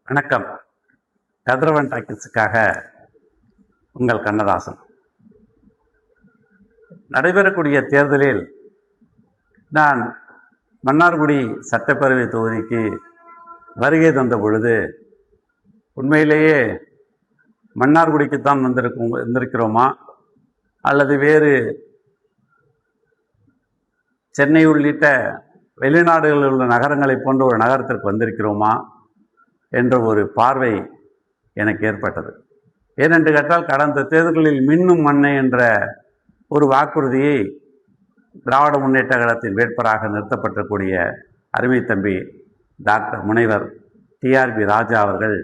வணக்கம். கதிரவன் டாக்கீஸுக்காக உங்கள் கண்ணதாசன். நடைபெறக்கூடிய தேர்தலில் நான் மன்னார்குடி சட்டப்பேரவை தொகுதிக்கு வருகை தந்த பொழுது உண்மையிலேயே மன்னார்குடிக்குத்தான் வந்திருக்கிறோமா அல்லது வேறு சென்னை உள்ளிட்ட வெளிநாடுகளில் உள்ள நகரங்களை போன்ற ஒரு நகரத்திற்கு வந்திருக்கிறோமா என்ற ஒரு பார்வை எனக்கு ஏற்பட்டது. ஏனென்று கேட்டால், கடந்த தேர்தல்களில் மின்னும் மண்ணை என்ற ஒரு வாக்குறுதியை திராவிட முன்னேற்ற கழகத்தின் வேட்பாளராக நிறுத்தப்பட்டக்கூடிய அருமை தம்பி டாக்டர் முனைவர் டிஆர்பி ராஜா அவர்கள்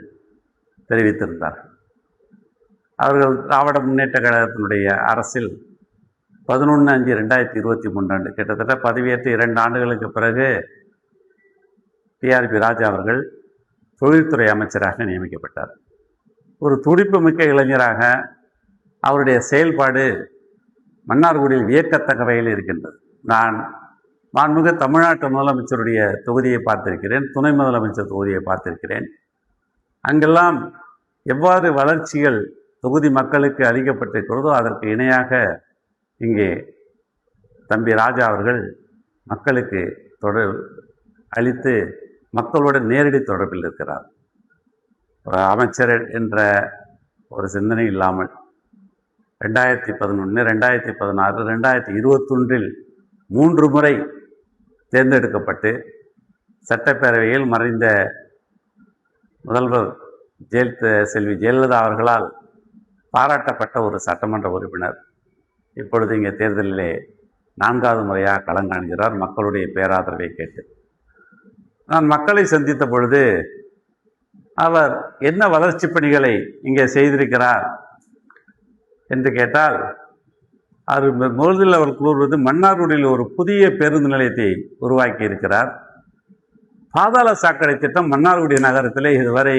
தெரிவித்திருந்தார். அவர்கள் திராவிட முன்னேற்ற கழகத்தினுடைய அரசில் 11/5/2023 கிட்டத்தட்ட பதவியேற்று 2 ஆண்டுகளுக்கு பிறகு டிஆர்பி ராஜா அவர்கள் தொழில்துறை அமைச்சராக நியமிக்கப்பட்டார். ஒரு துடிப்பு மிக்க இளைஞராக அவருடைய செயல்பாடு மன்னார்குடியில் வியக்கத்தக்க வகையில் இருக்கின்றது. நான் மாண்புமிகு தமிழ்நாட்டு முதலமைச்சருடைய தொகுதியை பார்த்திருக்கிறேன், துணை முதலமைச்சர் தொகுதியை பார்த்திருக்கிறேன். அங்கெல்லாம் எவ்வாறு வளர்ச்சிகள் தொகுதி மக்களுக்கு அளிக்கப்பட்டிருக்கிறதோ அதற்கு இணையாக இங்கே தம்பி ராஜா அவர்கள் மக்களுக்கு அளித்து மக்களுடன் நேரடி தொடர்பில் இருக்கிறார். அமைச்சர் என்ற ஒரு சிந்தனை இல்லாமல் 2011, 2016, 2021 3 முறை தேர்ந்தெடுக்கப்பட்டு சட்டப்பேரவையில் மறைந்த முதல்வர் செல்வி ஜெயலலிதா அவர்களால் பாராட்டப்பட்ட ஒரு சட்டமன்ற உறுப்பினர் இப்பொழுது இங்கே தேர்தலிலே 4வது முறையாக களங்காண்கிறார் மக்களுடைய பேராதரவை கேட்டு. நான் மக்களை சந்தித்த பொழுது அவர் என்ன வளர்ச்சி பணிகளை இங்கே செய்திருக்கிறார் என்று கேட்டால், முதலில் அவர் கூறுவது மன்னார்குடியில் ஒரு புதிய பேருந்து நிலையத்தை உருவாக்கி இருக்கிறார். பாதாள சாக்கடை திட்டம் மன்னார்குடி நகரத்திலே இதுவரை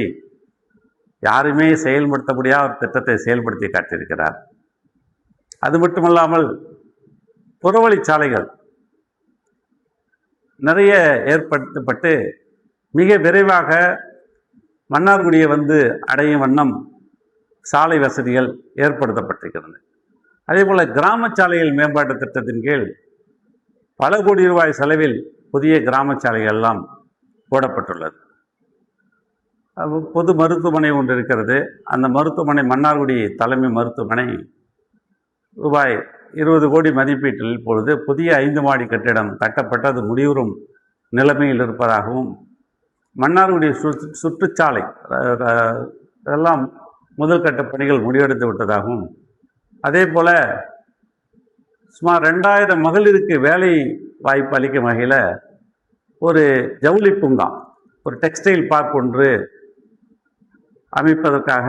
யாருமே செயல்படுத்த முடியாத ஒரு திட்டத்தை செயல்படுத்தி காட்டியிருக்கிறார். அது மட்டுமல்லாமல் புறவழிச்சாலைகள் நிறைய ஏற்படுத்தப்பட்டு மிக விரைவாக மன்னார்குடியை அடையும் வண்ணம் சாலை வசதிகள் ஏற்படுத்தப்பட்டிருக்கிறது. அதே போல் கிராம சாலைகள் மேம்பாட்டு திட்டத்தின் கீழ் பல கோடி ரூபாய் செலவில் புதிய கிராம சாலைகள் எல்லாம் போடப்பட்டுள்ளது. பொது மருத்துவமனை ஒன்று இருக்கிறது. அந்த மருத்துவமனை மன்னார்குடி தலைமை மருத்துவமனை ரூபாய் 20 கோடி மதிப்பீட்டில் இப்பொழுது புதிய 5 மாடி கட்டிடம் கட்டப்பட்டு அது முடிவுறும் நிலைமையில் இருப்பதாகவும், மன்னார்குடி சுற்றுச்சாலை இதெல்லாம் முதல் கட்ட பணிகள் முடிவெடுத்து விட்டதாகவும், அதே போல் சுமார் 2000 மகளிருக்கு வேலை வாய்ப்பு அளிக்கும் வகையில் ஒரு ஜவுளி பூங்கா, ஒரு டெக்ஸ்டைல் பார்க் ஒன்று அமைப்பதற்காக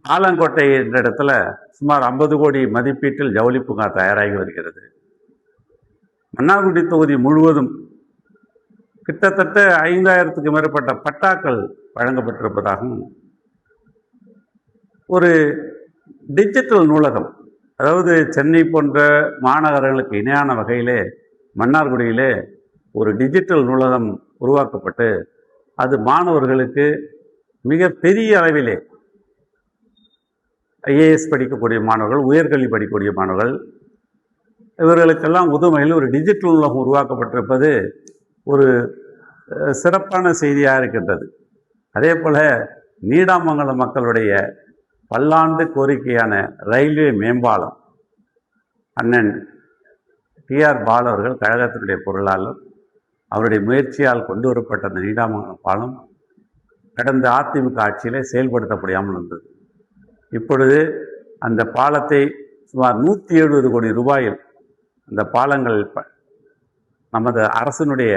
ஆலங்கோட்டை என்ற இடத்துல சுமார் 50 கோடி மதிப்பீட்டில் ஜவுளி பூங்கா தயாராகி வருகிறது. மன்னார்குடி தொகுதி முழுவதும் கிட்டத்தட்ட 5000க்கும் மேற்பட்ட பட்டாக்கள் வழங்கப்பட்டிருப்பதாகவும், ஒரு டிஜிட்டல் நூலகம், அதாவது சென்னை போன்ற மாநகரங்களுக்கு இணையான வகையிலே மன்னார்குடியிலே ஒரு டிஜிட்டல் நூலகம் உருவாக்கப்பட்டு அது மாணவர்களுக்கு மிக பெரிய அளவிலே ஐஏஎஸ் படிக்கக்கூடிய மாணவர்கள், உயர்கல்வி படிக்கக்கூடிய மாணவர்கள் இவர்களுக்கெல்லாம் உதவியில் ஒரு டிஜிட்டல் நூலகம் உருவாக்கப்பட்டிருப்பது ஒரு சிறப்பான செய்தியாக இருக்கின்றது. அதே போல் நீடாமங்கலம் மக்களுடைய பல்லாண்டு கோரிக்கையான ரயில்வே மேம்பாலம் அண்ணன் டிஆர் பாலு அவர்கள் கழகத்தினுடைய பொருளாளர் அவருடைய முயற்சியால் கொண்டு வரப்பட்ட அந்த நீடாமங்கலம் பாலம் கடந்த அதிமுக ஆட்சியிலே செயல்படுத்தப்படாமல் இருந்தது. இப்பொழுது அந்த பாலத்தை சுமார் 170 கோடி ரூபாயில் அந்த பாலங்கள் நமது அரசினுடைய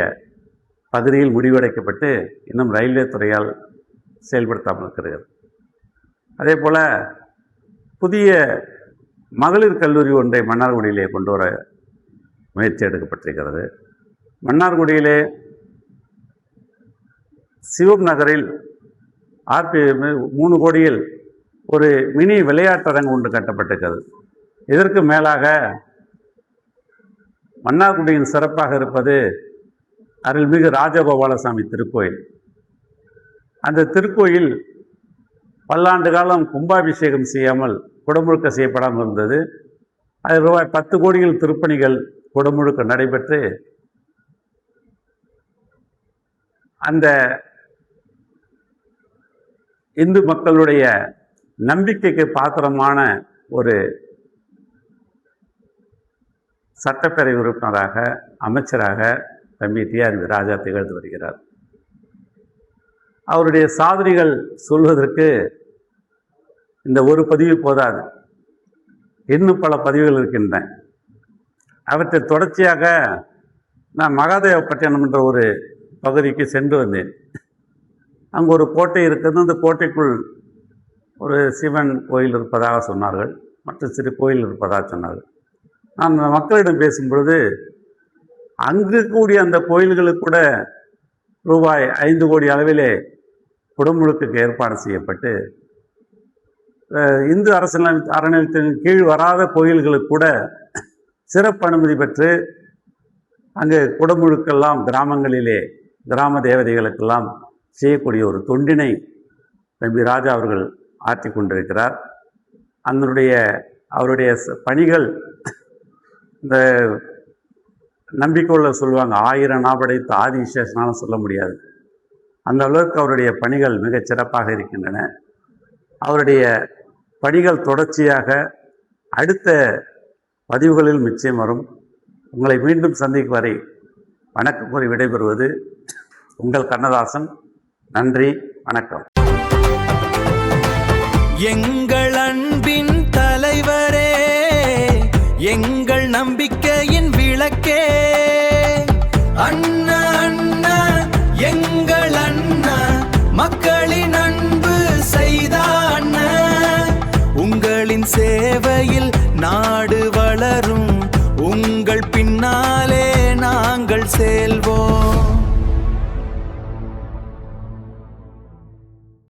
பகுதியில் முடிவடைக்கப்பட்டு இன்னும் ரயில்வே துறையால் செயல்படுத்தாமல் இருக்கிறது. அதே போல் புதிய மகளிர் கல்லூரி ஒன்றை மன்னார்குடியிலே கொண்டு வர முயற்சி எடுக்கப்பட்டிருக்கிறது. மன்னார்குடியிலே சிவம் நகரில் 3 கோடியில் ஒரு மினி விளையாட்டரங்கு ஒன்று கட்டப்பட்டிருக்கிறது. இதற்கு மேலாக மன்னார்குடியின் சிறப்பாக இருப்பது அருள்மிகு ராஜகோபாலசாமி திருக்கோயில். அந்த திருக்கோயில் பல்லாண்டு காலம் கும்பாபிஷேகம் செய்யாமல் குடமுழுக்க செய்யப்படாமல் இருந்தது. அது ரூபாய் 10 கோடிகள் திருப்பணிகள் குடமுழுக்க நடைபெற்று அந்த இந்து மக்களுடைய நம்பிக்கைக்கு பாத்திரமான ஒரு சட்டப்பேரவை உறுப்பினராக, அமைச்சராக தம்பி டிஆர் ராஜா திகழ்ந்து வருகிறார். அவருடைய சாதனைகள் சொல்வதற்கு இந்த ஒரு பதிவு போதாது, இன்னும் பல பதிவுகள் இருக்கின்றன. அவற்றை தொடர்ச்சியாக நான் மகாதேவப்பட்டினம் என்ற ஒரு பகுதிக்கு சென்று வந்தேன். அங்கு ஒரு கோட்டை இருக்கிறது. அந்த கோட்டைக்குள் ஒரு சிவன் கோயில் இருப்பதாக சொன்னார்கள், மற்ற சிறு கோயில் இருப்பதாக சொன்னார்கள். நான் அந்த மக்களிடம் பேசும் பொழுது அங்கு கூடிய அந்த கோயில்களுக்கு கூட ரூபாய் 5 கோடி அளவிலே குடமுழுக்குக்கு ஏற்பாடு செய்யப்பட்டு இந்து அறநிலையத்தின் கீழ் வராத கோயில்களுக்கு கூட சிறப்பு அனுமதி பெற்று அங்கு குடமுழுக்கெல்லாம் கிராமங்களிலே கிராம தேவதைகளுக்கெல்லாம் செய்யக்கூடிய ஒரு தொண்டினை தம்பி ராஜா அவர்கள் ஆற்றி கொண்டிருக்கிறார். அவருடைய பணிகள் இந்த நம்பிக்கையுள்ள சொல்லுவாங்க, 1000 நாபடைத்து ஆதி விசேஷனாலும் சொல்ல முடியாது. அந்த அளவுக்கு அவருடைய பணிகள் மிகச் சிறப்பாக இருக்கின்றன. அவருடைய பணிகள் தொடர்ச்சியாக அடுத்த பதிவுகளில் நிச்சயம் வரும். உங்களை மீண்டும் சந்திக்கும் வரை வணக்கம் கூறி விடைபெறுவது உங்கள் கண்ணதாசன். நன்றி, வணக்கம். எங்கள் அன்பின் தலைவரே, எங்கள் நம்பிக்கையின் விளக்கே, அண்ணா அண்ணா எங்கள் அண்ணா, மக்களின் அன்பு செய்த அண்ணா. உங்களின் சேவையில் நாடு வளரும், உங்கள் பின்னாலே நாங்கள் செல்வோம்.